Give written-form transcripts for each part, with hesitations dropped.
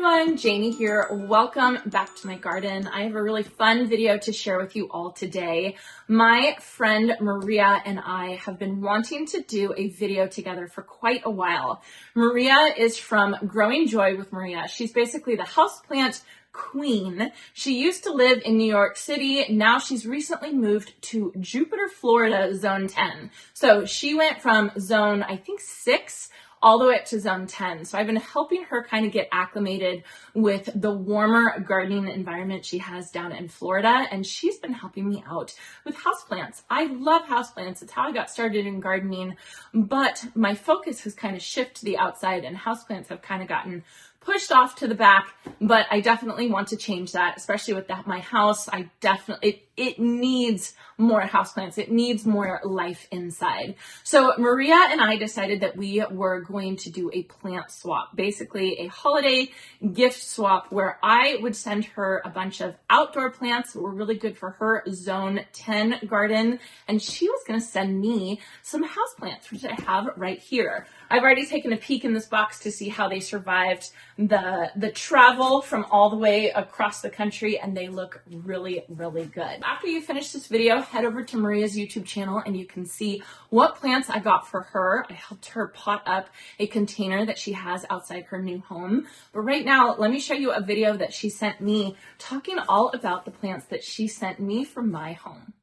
everyone, Janie here. Welcome back to my garden. I have a really fun video to share with you all today. My friend Maria and I have been wanting to do a video together for quite a while. Maria is from Growing Joy with Maria. She's basically the houseplant queen. She used to live in New York City. Now she's recently moved to Jupiter, Florida, zone 10. So she went from zone, I think 6 all the way up to zone 10. So I've been helping her kind of get acclimated with the warmer gardening environment she has down in Florida. And she's been helping me out with houseplants. I love houseplants. It's how I got started in gardening, but my focus has kind of shifted to the outside and houseplants have kind of gotten pushed off to the back, but I definitely want to change that, especially with my house. It needs more houseplants. It needs more life inside. So Maria and I decided that we were going to do a plant swap, basically a holiday gift swap where I would send her a bunch of outdoor plants that were really good for her zone 10 garden, and she was going to send me some houseplants, which I have right here. I've already taken a peek in this box to see how they survived the travel from all the way across the country, and they look really, really good. After you finish this video, head over to Maria's YouTube channel and you can see what plants I got for her. I helped her pot up a container that she has outside her new home. But right now, let me show you a video that she sent me talking all about the plants that she sent me from my home.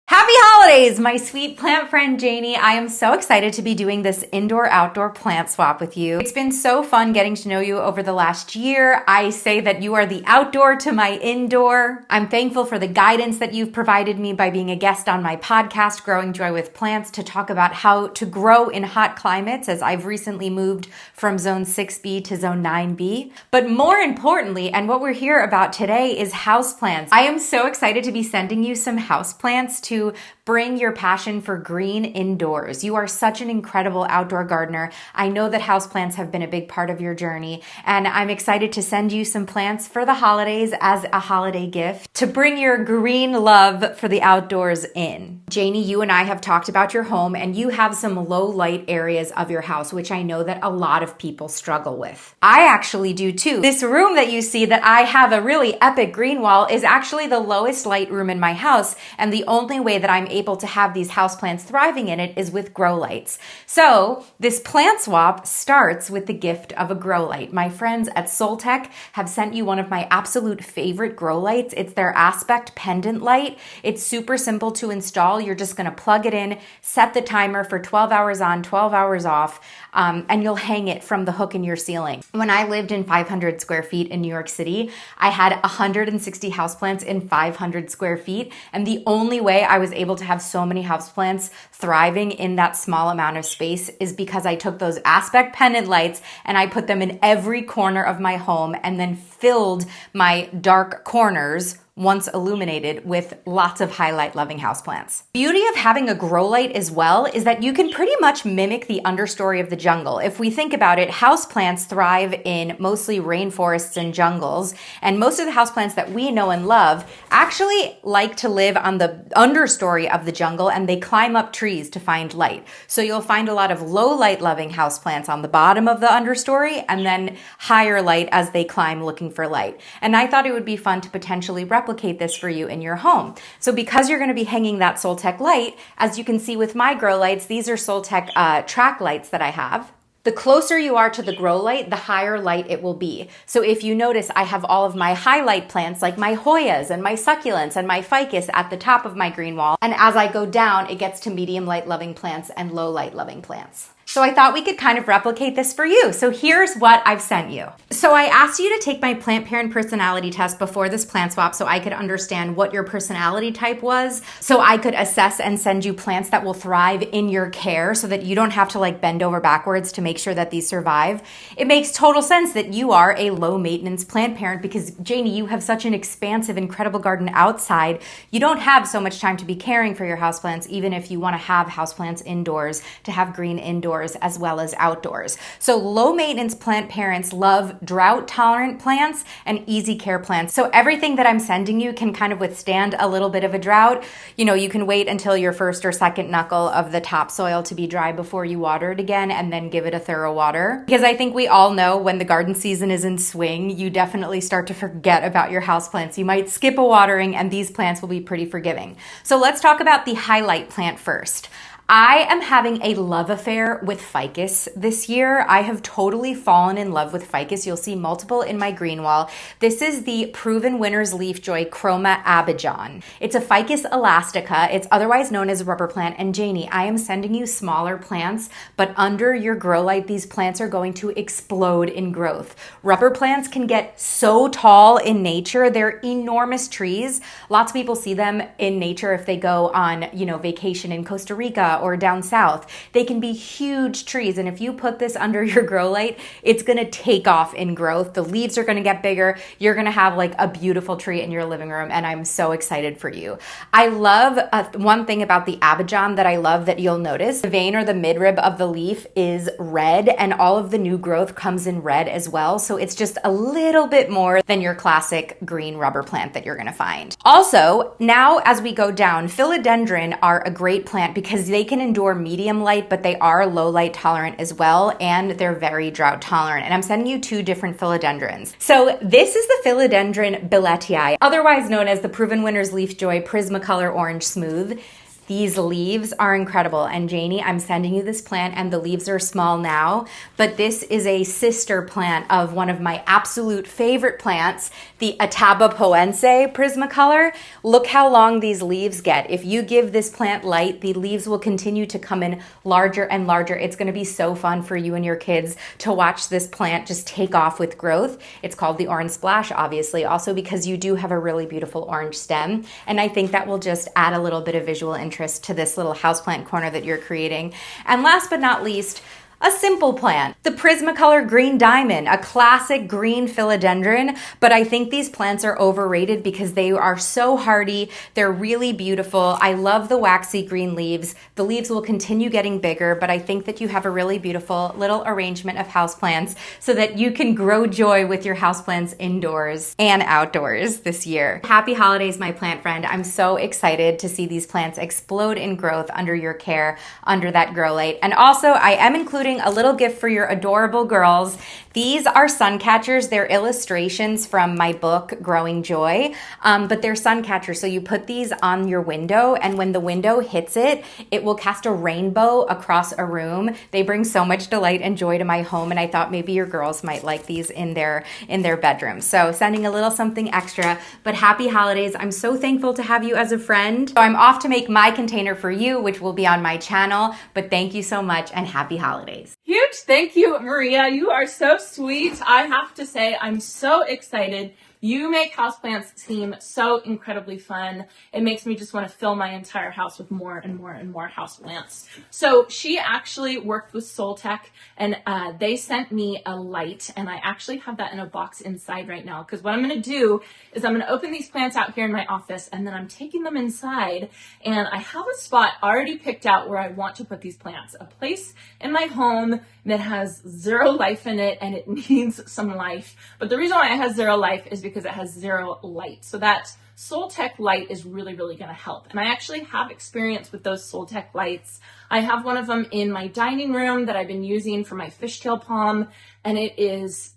Happy holidays, my sweet plant friend Janie. I am so excited to be doing this indoor-outdoor plant swap with you. It's been so fun getting to know you over the last year. I say that you are the outdoor to my indoor. I'm thankful for the guidance that you've provided me by being a guest on my podcast, Growing Joy with Plants, to talk about how to grow in hot climates, as I've recently moved from zone 6B to zone 9B. But more importantly, and what we're here about today, is houseplants. I am so excited to be sending you some houseplants to bring your passion for green indoors. You are such an incredible outdoor gardener. I know that houseplants have been a big part of your journey, and I'm excited to send you some plants for the holidays as a holiday gift to bring your green love for the outdoors in. Janie, you and I have talked about your home, and you have some low light areas of your house, which I know that a lot of people struggle with. I actually do too. This room that you see that I have a really epic green wall is actually the lowest light room in my house, and the only way that I'm able to have these houseplants thriving in it is with grow lights. So this plant swap starts with the gift of a grow light. My friends at Soltech have sent you one of my absolute favorite grow lights. It's their Aspect pendant light. It's super simple to install. You're just going to plug it in, set the timer for 12 hours on, 12 hours off, and you'll hang it from the hook in your ceiling. When I lived in 500 square feet in New York City, I had 160 houseplants in 500 square feet, and the only way I was able to have so many houseplants thriving in that small amount of space is because I took those Aspect pendant lights and I put them in every corner of my home and then filled my dark corners, once illuminated, with lots of highlight loving houseplants. Beauty of having a grow light as well is that you can pretty much mimic the understory of the jungle. If we think about it, houseplants thrive in mostly rainforests and jungles, and most of the houseplants that we know and love actually like to live on the understory of the jungle, and they climb up trees to find light. So you'll find a lot of low light loving houseplants on the bottom of the understory, and then higher light as they climb looking for light. And I thought it would be fun to potentially replicate this for you in your home. So because you're going to be hanging that Soltech light, as you can see with my grow lights, these are Soltech track lights that I have. The closer you are to the grow light, the higher light it will be. So if you notice, I have all of my highlight plants like my Hoyas and my succulents and my ficus at the top of my green wall. And as I go down, it gets to medium light loving plants and low light loving plants. So I thought we could kind of replicate this for you. So here's what I've sent you. So I asked you to take my plant parent personality test before this plant swap so I could understand what your personality type was, so I could assess and send you plants that will thrive in your care so that you don't have to like bend over backwards to make sure that these survive. It makes total sense that you are a low maintenance plant parent because, Janie, you have such an expansive, incredible garden outside. You don't have so much time to be caring for your houseplants, even if you want to have houseplants indoors, to have green indoors. indoors as well as outdoors. So low maintenance plant parents love drought tolerant plants and easy care plants. So everything that I'm sending you can kind of withstand a little bit of a drought. You know, you can wait until your first or second knuckle of the topsoil to be dry before you water it again, and then give it a thorough water. Because I think we all know when the garden season is in swing, you definitely start to forget about your houseplants. You might skip a watering and these plants will be pretty forgiving. So let's talk about the highlight plant first. I am having a love affair with ficus this year. I have totally fallen in love with ficus. You'll see multiple in my green wall. This is the Proven Winners Leafjoy Chroma Abidjan. It's a ficus elastica. It's otherwise known as rubber plant. And Janey, I am sending you smaller plants, but under your grow light, these plants are going to explode in growth. Rubber plants can get so tall in nature. They're enormous trees. Lots of people see them in nature if they go on, vacation in Costa Rica or down south. They can be huge trees, and if you put this under your grow light, it's gonna take off in growth. The leaves are gonna get bigger. You're gonna have like a beautiful tree in your living room, and I'm so excited for you. I love one thing about the Abidjan that I love that you'll notice. The vein or the midrib of the leaf is red, and all of the new growth comes in red as well. So it's just a little bit more than your classic green rubber plant that you're gonna find. Also, now as we go down, philodendron are a great plant because they can endure medium light, but they are low light tolerant as well, and they're very drought tolerant. And I'm sending you two different philodendrons. So this is the Philodendron Billetii, otherwise known as the Proven Winners Leafjoy Prismacolor Orange Smooth. These leaves are incredible. And Janey, I'm sending you this plant, and the leaves are small now, but this is a sister plant of one of my absolute favorite plants, the Atabapoense Prismacolor. Look how long these leaves get. If you give this plant light, the leaves will continue to come in larger and larger. It's gonna be so fun for you and your kids to watch this plant just take off with growth. It's called the Orange Splash, obviously, also because you do have a really beautiful orange stem. And I think that will just add a little bit of visual interest to this little houseplant corner that you're creating. And last but not least, a simple plant, the Prismacolor Green Diamond, a classic green philodendron, but I think these plants are overrated because they are so hardy. They're really beautiful. I love the waxy green leaves. The leaves will continue getting bigger, but I think that you have a really beautiful little arrangement of houseplants so that you can grow joy with your houseplants indoors and outdoors this year. Happy holidays, my plant friend. I'm so excited to see these plants explode in growth under your care, under that grow light. And also, I am including a little gift for your adorable girls. These are sun catchers. They're illustrations from my book, Growing Joy, but they're sun catchers. So you put these on your window, and when the window hits it, it will cast a rainbow across a room. They bring so much delight and joy to my home, and I thought maybe your girls might like these in their bedroom. So sending a little something extra, but happy holidays. I'm so thankful to have you as a friend. So I'm off to make my container for you, which will be on my channel, but thank you so much and happy holidays. Huge thank you, Maria. You are so sweet. I have to say, I'm so excited. You make houseplants seem so incredibly fun. It makes me just want to fill my entire house with more and more and more houseplants. So she actually worked with Soltech, and they sent me a light, and I actually have that in a box inside right now, because what I'm going to do is I'm going to open these plants out here in my office, and then I'm taking them inside, and I have a spot already picked out where I want to put these plants, a place in my home that has zero life in it, and it needs some life. But the reason why it has zero life is because it has zero light. So that Soltech light is really, really going to help. And I actually have experience with those Soltech lights. I have one of them in my dining room that I've been using for my fishtail palm, and it is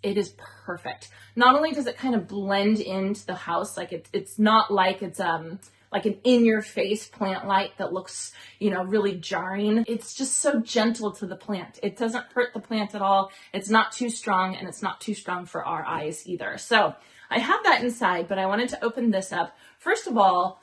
perfect. Not only does it kind of blend into the house, like it's not like it's like an in-your-face plant light that looks, really jarring. It's just so gentle to the plant. It doesn't hurt the plant at all. It's not too strong, and it's not too strong for our eyes either. So I have that inside, but I wanted to open this up. First of all,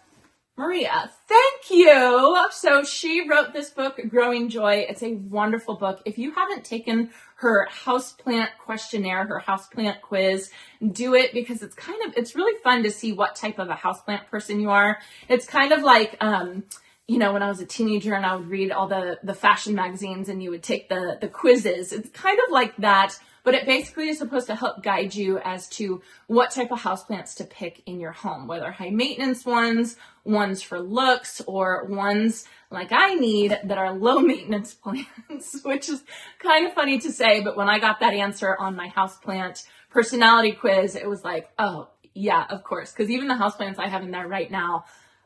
Maria, thank you. So she wrote this book, Growing Joy. It's a wonderful book. If you haven't taken her houseplant questionnaire, her houseplant quiz, do it, because it's really fun to see what type of a houseplant person you are. It's kind of like, when I was a teenager and I would read all the fashion magazines and you would take the quizzes. It's kind of like that, but it basically is supposed to help guide you as to what type of houseplants to pick in your home, whether high maintenance ones, ones for looks, or ones like I need that are low maintenance plants, which is kind of funny to say, but when I got that answer on my houseplant personality quiz, it was like, oh yeah, of course, because even the houseplants I have in there right now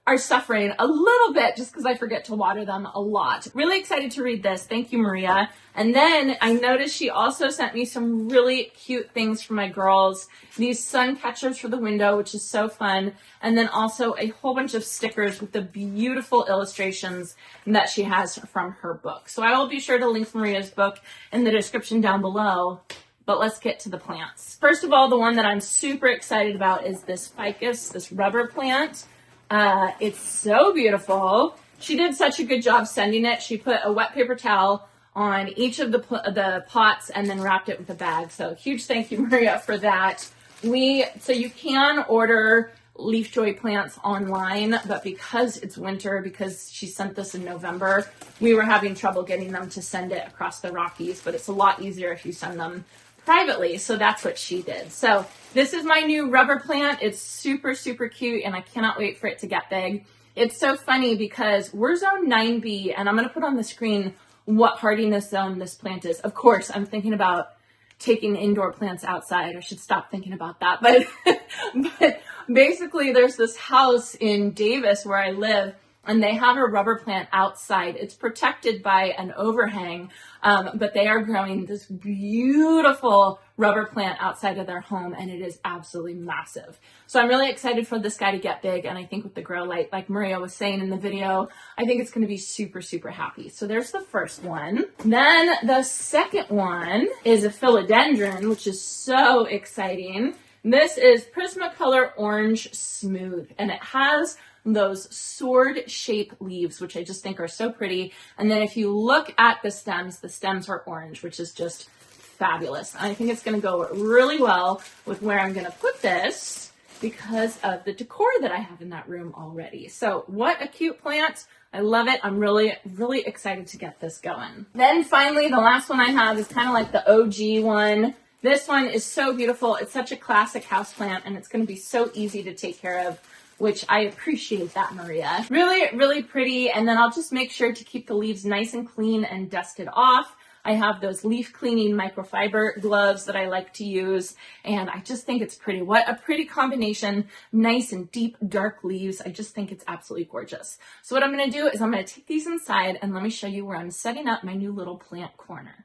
are suffering a little bit just because I forget to water them a lot. Really excited to read this. Thank you, Maria. And then I noticed she also sent me some really cute things for my girls. These sun catchers for the window, which is so fun. And then also a whole bunch of stickers with the beautiful illustrations that she has from her book. So I will be sure to link Maria's book in the description down below. But let's get to the plants. First of all, the one that I'm super excited about is this ficus, this rubber plant. It's so beautiful. She did such a good job sending it. She put a wet paper towel on each of the pots and then wrapped it with a bag. So huge thank you, Maria, for that. So you can order leafjoy plants online, but because it's winter, because she sent this in November, we were having trouble getting them to send it across the Rockies, but it's a lot easier if you send them privately. So that's what she did. So this is my new rubber plant. It's super, super cute, and I cannot wait for it to get big. It's so funny because we're zone 9B, and I'm going to put on the screen what hardiness zone this plant is. Of course, I'm thinking about taking indoor plants outside. I should stop thinking about that. But basically, there's this house in Davis where I live, and they have a rubber plant outside. It's protected by an overhang, but they are growing this beautiful rubber plant outside of their home, and it is absolutely massive. So I'm really excited for this guy to get big, and I think with the grow light, like Maria was saying in the video, I think it's gonna be super, super happy. So there's the first one. Then the second one is a philodendron, which is so exciting. This is Prismacolor Orange Smooth, and it has those sword-shaped leaves, which I just think are so pretty. And then if you look at the stems are orange, which is just fabulous. I think it's going to go really well with where I'm going to put this because of the decor that I have in that room already. So what a cute plant. I love it. I'm really, really excited to get this going. Then finally, the last one I have is kind of like the OG one. This one is so beautiful. It's such a classic houseplant, and it's going to be so easy to take care of, which I appreciate that, Maria. Really, really pretty. And then I'll just make sure to keep the leaves nice and clean and dusted off. I have those leaf cleaning microfiber gloves that I like to use, and I just think it's pretty. What a pretty combination. Nice and deep, dark leaves. I just think it's absolutely gorgeous. So what I'm gonna do is I'm gonna take these inside, and let me show you where I'm setting up my new little plant corner.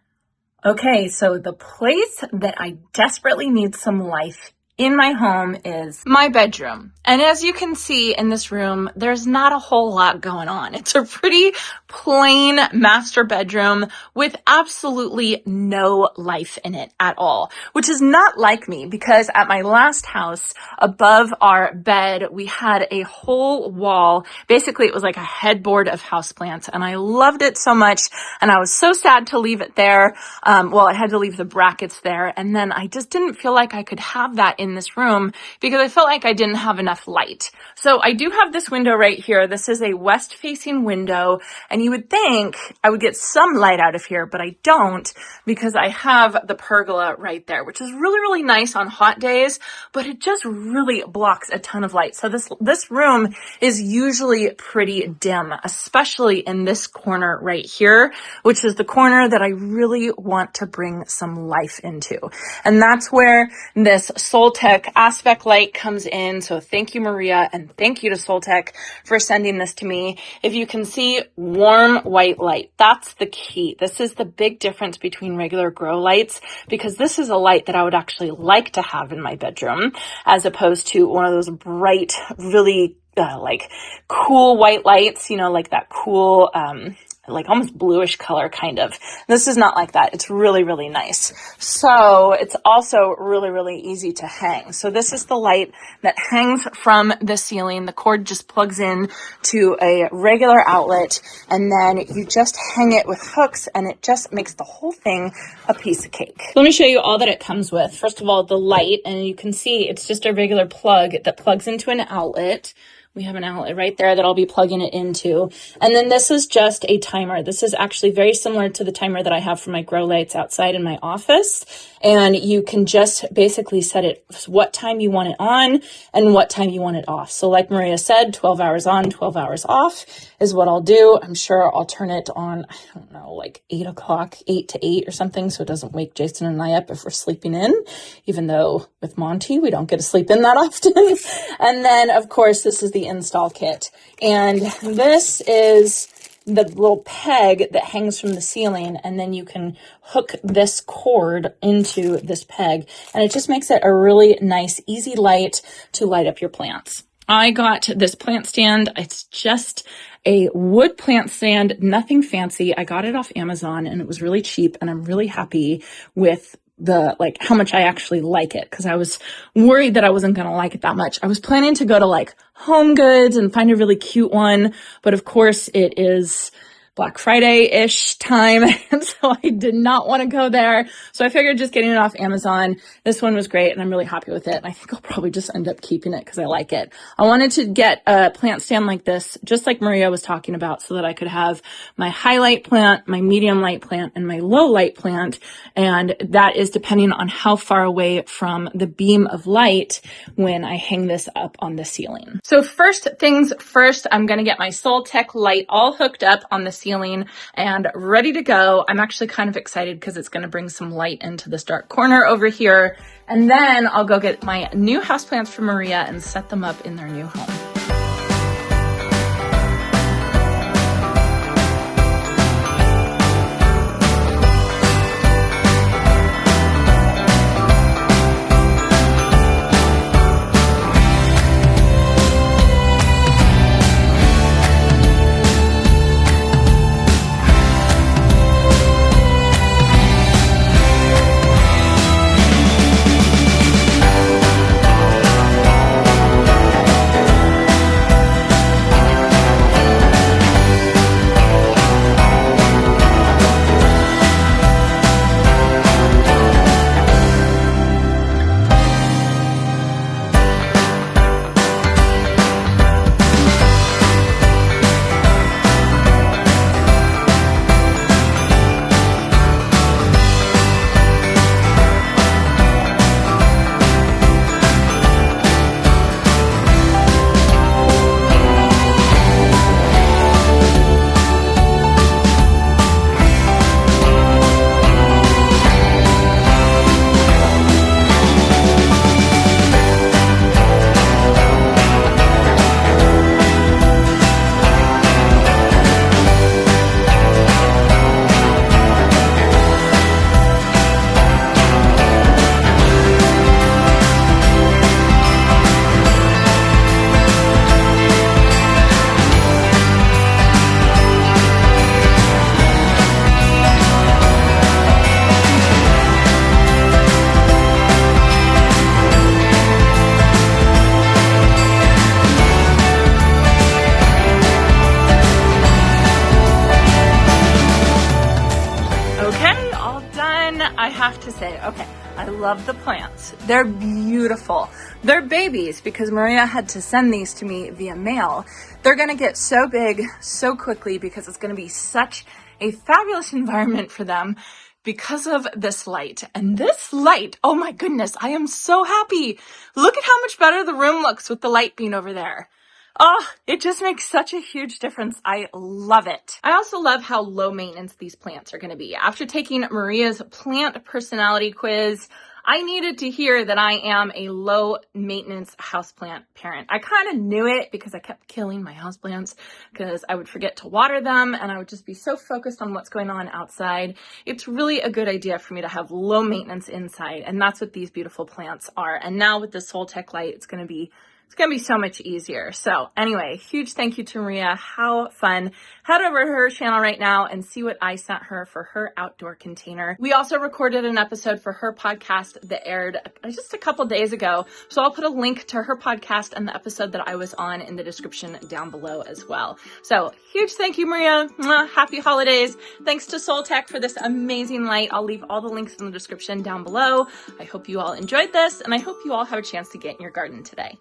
Okay, so the place that I desperately need some life in my home is my bedroom. And as you can see in this room, there's not a whole lot going on. It's a pretty plain master bedroom with absolutely no life in it at all, which is not like me because at my last house above our bed, we had a whole wall. Basically, it was like a headboard of houseplants, and I loved it so much. And I was so sad to leave it there. Well, I had to leave the brackets there. And then I just didn't feel like I could have that in this room because I felt like I didn't have enough light. So I do have this window right here. This is a west facing window, and you would think I would get some light out of here, but I don't because I have the pergola right there, which is really, really nice on hot days, but it just really blocks a ton of light. So this room is usually pretty dim, especially in this corner right here, which is the corner that I really want to bring some life into. And that's where this Soltech aspect light comes in. So thank you, Maria, and thank you to Soltech for sending this to me. If you can see, warm white light, that's the key. This is the big difference between regular grow lights, because this is a light that I would actually like to have in my bedroom as opposed to one of those bright, really like cool white lights, you know, like that cool, like almost bluish color kind of. This is not like that. It's really, really nice. So it's also really, really easy to hang. So this is the light that hangs from the ceiling. The cord just plugs in to a regular outlet, and then you just hang it with hooks, and it just makes the whole thing a piece of cake. Let me show you all that it comes with. First of all, the light, and you can see it's just a regular plug that plugs into an outlet, We have an outlet right there that I'll be plugging it into. And then this is just a timer. This is actually very similar to the timer that I have for my grow lights outside in my office. And you can just basically set it what time you want it on and what time you want it off. So like Maria said, 12 hours on, 12 hours off is what I'll do. I'm sure I'll turn it on, I don't know, like 8 o'clock, 8 to 8 or something, so it doesn't wake Jason and I up if we're sleeping in, even though with Monty, we don't get to sleep in that often. And then, of course, this is the install kit. And this is the little peg that hangs from the ceiling, and then you can hook this cord into this peg, and it just makes it a really nice, easy light to light up your plants. I got this plant stand. It's just a wood plant stand, nothing fancy. I got it off Amazon and it was really cheap, and I'm really happy with how much I actually like it, because I was worried that I wasn't going to like it that much. I was planning to go to like Home Goods and find a really cute one, but of course it is Black Friday-ish time, and so I did not want to go there. So I figured just getting it off Amazon. This one was great, and I'm really happy with it. And I think I'll probably just end up keeping it because I like it. I wanted to get a plant stand like this, just like Maria was talking about, so that I could have my highlight plant, my medium light plant, and my low light plant. And that is depending on how far away from the beam of light when I hang this up on the ceiling. So first things first, I'm going to get my Soltech light all hooked up on the ceiling and ready to go. I'm actually kind of excited because it's going to bring some light into this dark corner over here. And then I'll go get my new houseplants for Maria and set them up in their new home. I have to say, okay, I love the plants. They're beautiful. They're babies because Maria had to send these to me via mail. They're going to get so big so quickly because it's going to be such a fabulous environment for them because of this light. And this light, oh my goodness, I am so happy. Look at how much better the room looks with the light being over there. Oh, it just makes such a huge difference. I love it. I also love how low maintenance these plants are going to be. After taking Maria's plant personality quiz, I needed to hear that I am a low maintenance houseplant parent. I kind of knew it because I kept killing my houseplants because I would forget to water them and I would just be so focused on what's going on outside. It's really a good idea for me to have low maintenance inside, and that's what these beautiful plants are. And now with the Soltech light, it's going to be so much easier. So anyway, huge thank you to Maria. How fun. Head over to her channel right now and see what I sent her for her outdoor container. We also recorded an episode for her podcast that aired just a couple days ago. So I'll put a link to her podcast and the episode that I was on in the description down below as well. So huge thank you, Maria. Mwah, happy holidays. Thanks to Soltech for this amazing light. I'll leave all the links in the description down below. I hope you all enjoyed this and I hope you all have a chance to get in your garden today.